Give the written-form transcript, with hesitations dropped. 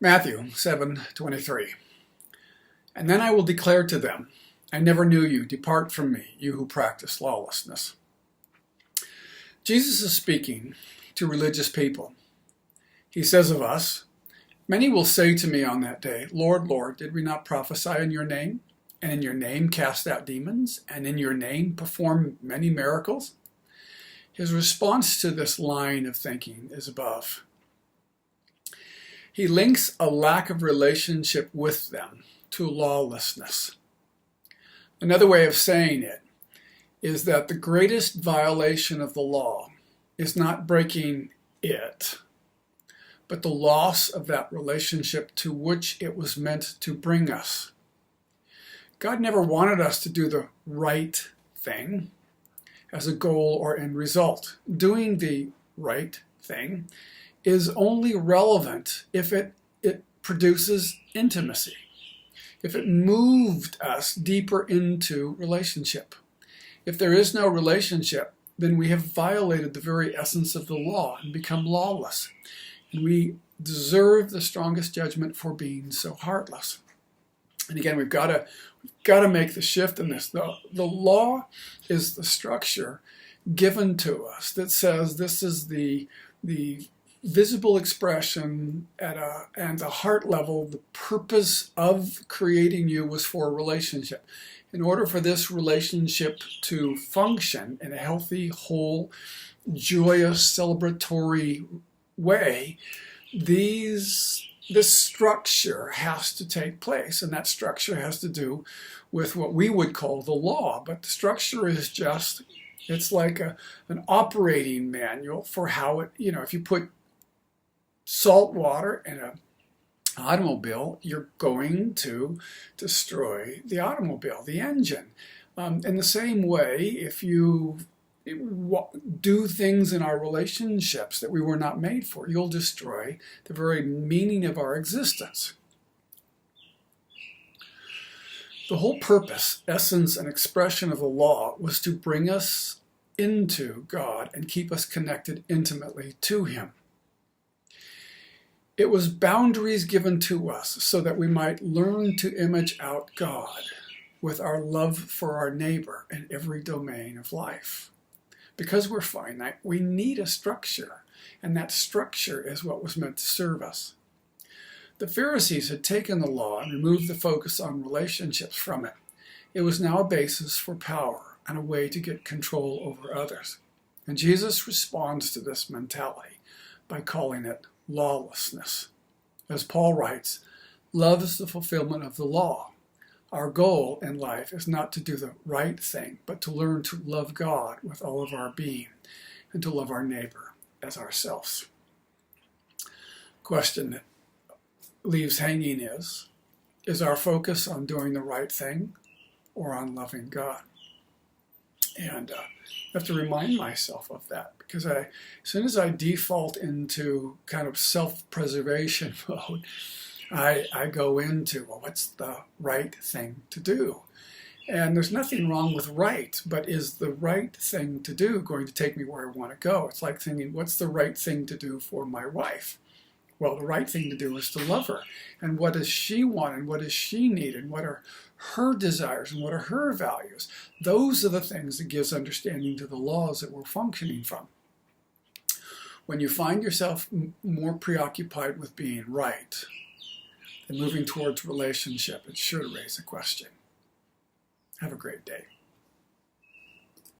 Matthew 7:23. And then I will declare to them, I never knew you. Depart from me, you who practice lawlessness. Jesus is speaking to religious people. He says of us, many will say to me on that day, Lord, Lord, did we not prophesy in your name? And in your name cast out demons? And in your name perform many miracles? His response to this line of thinking is above. He links a lack of relationship with them to lawlessness. Another way of saying it is that the greatest violation of the law is not breaking it, but the loss of that relationship to which it was meant to bring us. God never wanted us to do the right thing as a goal or end result. Doing the right thing is only relevant if it produces intimacy, if it moved us deeper into relationship. If there is no relationship, then we have violated the very essence of the law and become lawless. And we deserve the strongest judgment for being so heartless. And again, we've got to make the shift in this. The law is the structure given to us that says this is the visible expression and the heart level. The purpose of creating you was for a relationship. In order for this relationship to function in a healthy, whole, joyous, celebratory way, this structure has to take place, and that structure has to do with what we would call the law. But the structure is just, it's like an operating manual for how it, if you put salt water in an automobile, you're going to destroy the automobile, the engine. In the same way, if you do things in our relationships that we were not made for, you'll destroy the very meaning of our existence. The whole purpose, essence, and expression of the law was to bring us into God and keep us connected intimately to Him. It was boundaries given to us so that we might learn to image out God with our love for our neighbor in every domain of life. Because we're finite, we need a structure, and that structure is what was meant to serve us. The Pharisees had taken the law and removed the focus on relationships from it. It was now a basis for power and a way to get control over others. And Jesus responds to this mentality by calling it lawlessness. As Paul writes, love is the fulfillment of the law. Our goal in life is not to do the right thing, but to learn to love God with all of our being and to love our neighbor as ourselves. Question that leaves hanging is our focus on doing the right thing or on loving God? And I have to remind myself of that, because as soon as I default into kind of self-preservation mode, I go into, well, what's the right thing to do? And there's nothing wrong with right, but is the right thing to do going to take me where I want to go? It's like thinking, what's the right thing to do for my wife? Well, the right thing to do is to love her. And what does she want, and what does she need, and what are her desires, and what are her values? Those are the things that gives understanding to the laws that we're functioning from. When you find yourself more preoccupied with being right than moving towards relationship, it's sure to raise a question. Have a great day.